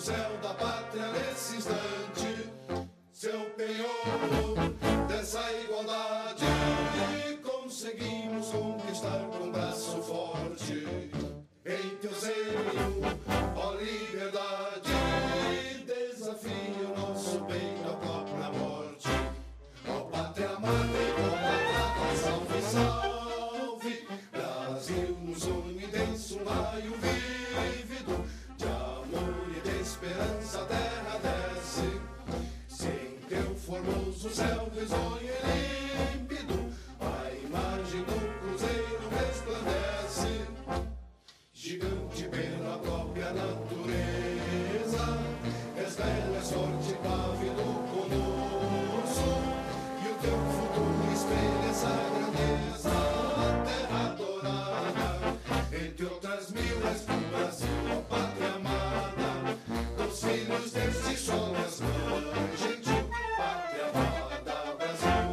céu da pátria nesse instante, seu penhor dessa igualdade, conseguimos conquistar com braço forte. Em teu seio, ó liberdade, desafio nosso peito à própria morte. Ó pátria amada e idolatrada, salve, salve, Brasil no sonho intenso, um raio vívido de amor e de esperança, a terra desce. Se em teu formoso céu risonho e límpido a imagem do cruzeiro resplandece, gigante pela própria natureza, és bela, és forte, pávido, colosso, e o teu futuro espelha essa grandeza, a terra adorada, entre outras mil és pro Brasil, ó pátria amada, dos filhos deste sol, és mãe gentil, pátria amada, Brasil.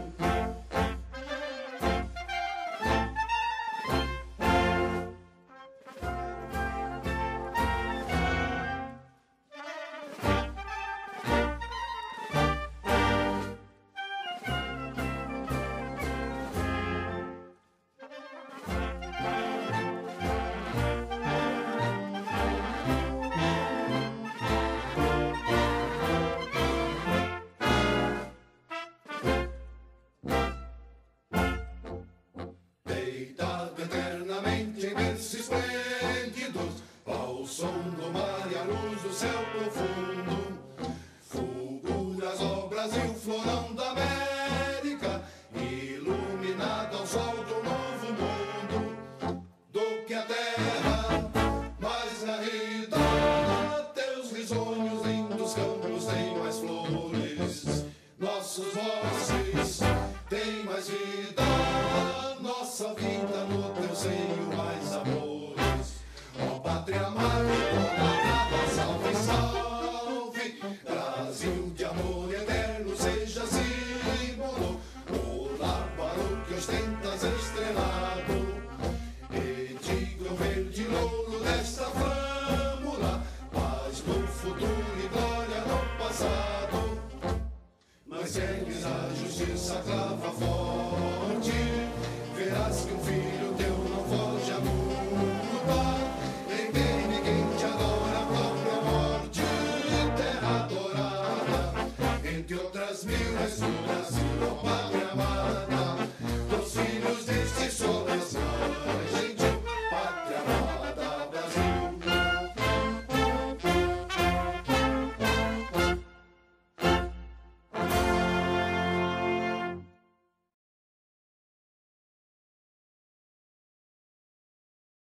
Deitado eternamente em berço esplêndidos, ao som do mar e à luz do céu profundo, fulgura ó Brasil, florão da América, iluminado ao sol do novo mundo, do que a terra mais garrida, teus risonhos lindos campos têm mais flores.